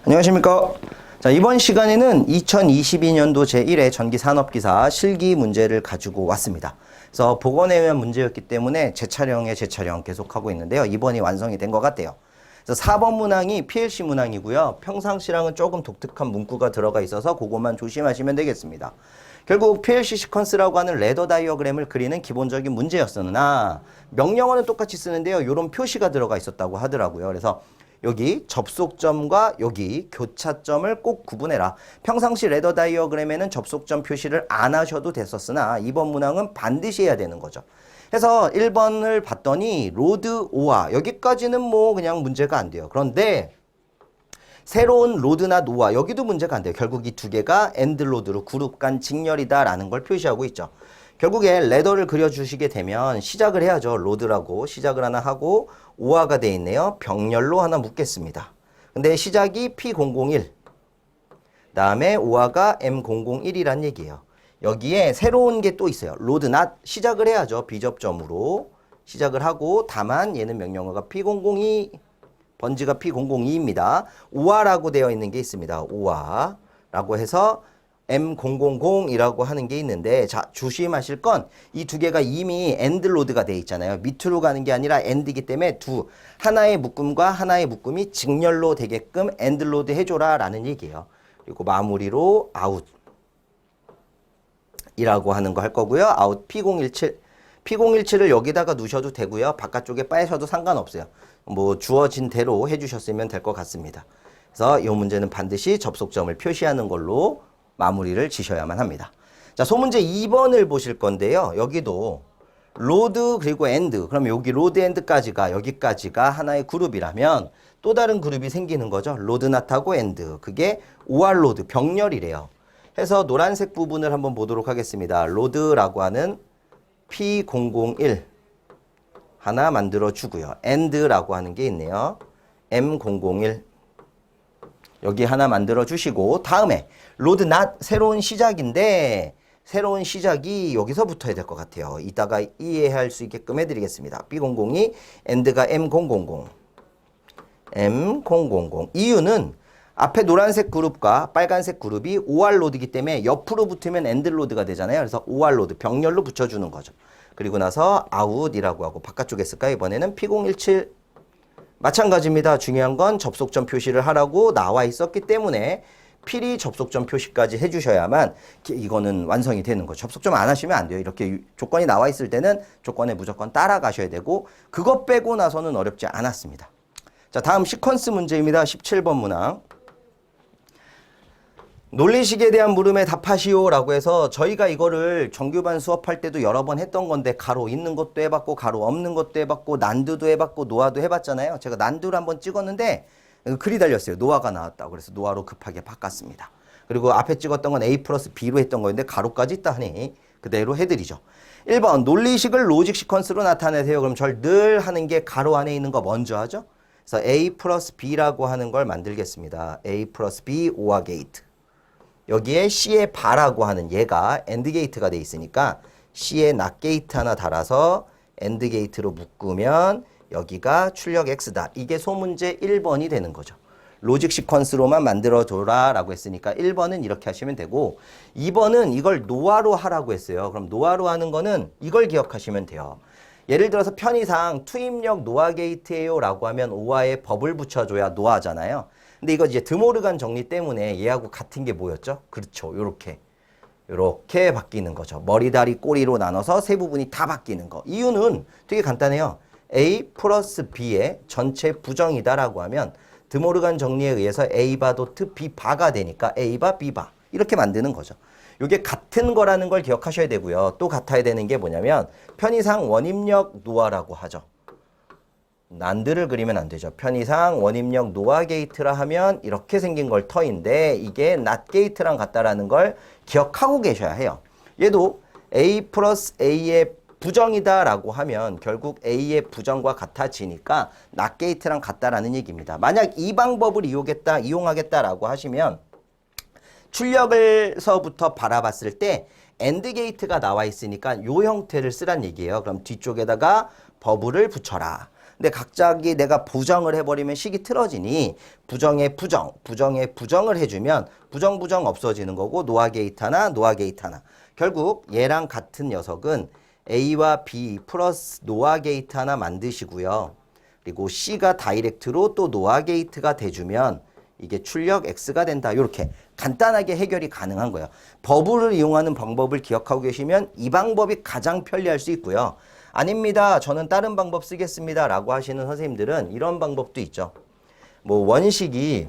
안녕하십니까. 자, 이번 시간에는 2022년도 제1회 전기산업기사 실기 문제를 가지고 왔습니다. 그래서 복원에 의한 문제였기 때문에 재촬영 계속하고 있는데요. 이번이 완성이 된 것 같아요. 그래서 4번 문항이 PLC 문항이고요. 평상시랑은 조금 독특한 문구가 들어가 있어서 그것만 조심하시면 되겠습니다. 결국 PLC 시퀀스라고 하는 레더 다이어그램을 그리는 기본적인 문제였으나 명령어는 똑같이 쓰는데요. 이런 표시가 들어가 있었다고 하더라고요. 그래서 여기 접속점과 여기 교차점을 꼭 구분해라. 평상시 레더 다이어그램에는 접속점 표시를 안 하셔도 됐었으나 이번 문항은 반드시 해야 되는 거죠. 그래서 1번을 봤더니 로드 오화 여기까지는 뭐 그냥 문제가 안 돼요. 그런데 새로운 로드나 노화 여기도 문제가 안 돼요. 결국 이 두 개가 엔드 로드로 그룹 간 직렬이다라는 걸 표시하고 있죠. 결국에 레더를 그려주시게 되면 시작을 해야죠. 로드라고 시작을 하나 하고 오화가 돼 있네요. 병렬로 하나 묶겠습니다. 근데 시작이 P001 다음에 오화가 M001이란 얘기예요. 여기에 새로운 게 또 있어요. 로드 낫 시작을 해야죠. 비접점으로 시작을 하고 다만 얘는 명령어가 P002 번지가 P002입니다. 오화라고 되어 있는 게 있습니다. 오화라고 해서 M000이라고 하는 게 있는데 자 조심하실 건 이 두 개가 이미 엔드 로드가 돼 있잖아요. 밑으로 가는 게 아니라 엔드이기 때문에 하나의 묶음과 하나의 묶음이 직렬로 되게끔 엔드 로드 해줘라 라는 얘기예요. 그리고 마무리로 아웃 이라고 하는 거 할 거고요. 아웃 P017 P017을 여기다가 두셔도 되고요. 바깥쪽에 빠셔도 상관없어요. 뭐 주어진 대로 해주셨으면 될 것 같습니다. 그래서 이 문제는 반드시 접속점을 표시하는 걸로 마무리를 지셔야만 합니다. 자, 소문제 2번을 보실 건데요. 여기도 로드 그리고 엔드 그럼 여기 로드 엔드까지가 여기까지가 하나의 그룹이라면 또 다른 그룹이 생기는 거죠. 로드 낫하고 엔드 그게 OR 로드 병렬이래요. 해서 노란색 부분을 한번 보도록 하겠습니다. 로드라고 하는 P001 하나 만들어 주고요. 엔드라고 하는 게 있네요. M001 여기 하나 만들어 주시고 다음에 로드 낫 새로운 시작인데 새로운 시작이 여기서 붙어야 될 것 같아요. 이따가 이해할 수 있게끔 해드리겠습니다. B002 엔드가 M000 M000 이유는 앞에 노란색 그룹과 빨간색 그룹이 OR 로드이기 때문에 옆으로 붙으면 엔드 로드가 되잖아요. 그래서 OR 로드 병렬로 붙여주는 거죠. 그리고 나서 아웃이라고 하고 바깥쪽에 쓸까요? 이번에는 P017 마찬가지입니다. 중요한 건 접속점 표시를 하라고 나와 있었기 때문에 필히 접속점 표시까지 해주셔야만 이거는 완성이 되는 거죠. 접속점 안 하시면 안 돼요. 이렇게 조건이 나와 있을 때는 조건에 무조건 따라가셔야 되고 그것 빼고 나서는 어렵지 않았습니다. 자, 다음 시퀀스 문제입니다. 17번 문항. 논리식에 대한 물음에 답하시오 라고 해서 저희가 이거를 정규반 수업할 때도 여러 번 했던 건데 가로 있는 것도 해봤고 가로 없는 것도 해봤고 난두도 해봤고 노화도 해봤잖아요. 제가 난두를 한번 찍었는데 글이 달렸어요. 노화가 나왔다고. 그래서 노화로 급하게 바꿨습니다. 그리고 앞에 찍었던 건 A 플러스 B로 했던 거였는데 가로까지 있다 하니 그대로 해드리죠. 1번 논리식을 로직 시퀀스로 나타내세요. 그럼 절 늘 하는 게 가로 안에 있는 거 먼저 하죠. 그래서 A 플러스 B라고 하는 걸 만들겠습니다. A 플러스 B 오화 게이트. 여기에 C의 바라고 하는 얘가 엔드 게이트가 돼 있으니까 C의 낫 게이트 하나 달아서 엔드 게이트로 묶으면 여기가 출력 X다. 이게 소문제 1번이 되는 거죠. 로직 시퀀스로만 만들어줘라 라고 했으니까 1번은 이렇게 하시면 되고 2번은 이걸 노화로 하라고 했어요. 그럼 노화로 하는 거는 이걸 기억하시면 돼요. 예를 들어서 편의상 투입력 노화 게이트예요 라고 하면 오화에 법을 붙여줘야 노화잖아요. 근데 이거 이제 드모르간 정리 때문에 얘하고 같은 게 뭐였죠? 그렇죠. 요렇게 바뀌는 거죠. 머리, 다리, 꼬리로 나눠서 세 부분이 다 바뀌는 거. 이유는 되게 간단해요. A 플러스 B의 전체 부정이다라고 하면 드모르간 정리에 의해서 A바 도트 B바가 되니까 A바 B바 이렇게 만드는 거죠. 이게 같은 거라는 걸 기억하셔야 되고요. 또 같아야 되는 게 뭐냐면 편의상 원입력 노화라고 하죠. 난드를 그리면 안 되죠. 편의상 원입력 노화 게이트라 하면 이렇게 생긴 걸 터인데 이게 낫 게이트랑 같다라는 걸 기억하고 계셔야 해요. 얘도 A 플러스 A의 부정이다 라고 하면 결국 A의 부정과 같아지니까 낫 게이트랑 같다라는 얘기입니다. 만약 이 방법을 이용하겠다라고 하시면 출력을서부터 바라봤을 때 엔드 게이트가 나와 있으니까 요 형태를 쓰란 얘기예요. 그럼 뒤쪽에다가 버블을 붙여라. 근데 갑자기 내가 부정을 해버리면 식이 틀어지니 부정에 부정, 부정에 부정을 해주면 부정 없어지는 거고 노아 게이트 하나, 노아 게이트 하나. 결국 얘랑 같은 녀석은 A와 B 플러스 노아 게이트 하나 만드시고요. 그리고 C가 다이렉트로 또 노아 게이트가 돼주면 이게 출력 X가 된다. 이렇게 간단하게 해결이 가능한 거예요. 버블을 이용하는 방법을 기억하고 계시면 이 방법이 가장 편리할 수 있고요. 아닙니다. 저는 다른 방법 쓰겠습니다. 라고 하시는 선생님들은 이런 방법도 있죠. 뭐 원식이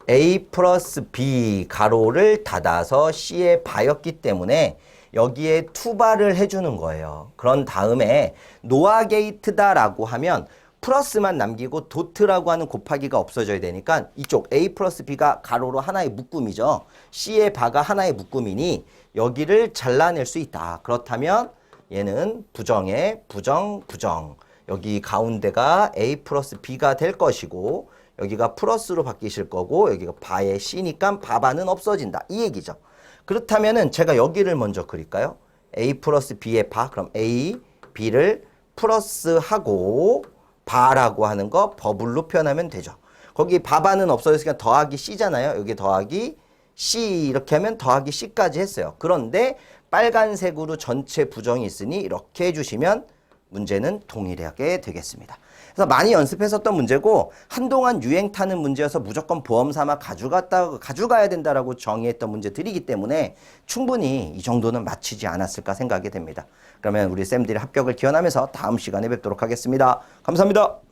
A 플러스 B 가로를 닫아서 C의 바였기 때문에 여기에 투바를 해주는 거예요. 그런 다음에 노아 게이트다라고 하면 플러스만 남기고 도트라고 하는 곱하기가 없어져야 되니까 이쪽 A 플러스 B가 가로로 하나의 묶음이죠. C의 바가 하나의 묶음이니 여기를 잘라낼 수 있다. 그렇다면 얘는 부정에 부정, 부정. 여기 가운데가 A 플러스 B가 될 것이고 여기가 플러스로 바뀌실 거고 여기가 바의 C니까 바바는 없어진다. 이 얘기죠. 그렇다면은 제가 여기를 먼저 그릴까요? A 플러스 B의 바. 그럼 A, B를 플러스하고 바라고 하는 거 버블로 표현하면 되죠. 거기 바바는 없어졌으니까 더하기 C잖아요. 여기 더하기 C 이렇게 하면 더하기 C까지 했어요. 그런데 빨간색으로 전체 부정이 있으니 이렇게 해주시면 문제는 동일하게 되겠습니다. 그래서 많이 연습했었던 문제고 한동안 유행 타는 문제여서 무조건 보험 삼아 가져가야 된다라고 정의했던 문제들이기 때문에 충분히 이 정도는 맞히지 않았을까 생각이 됩니다. 그러면 우리 쌤들이 합격을 기원하면서 다음 시간에 뵙도록 하겠습니다. 감사합니다.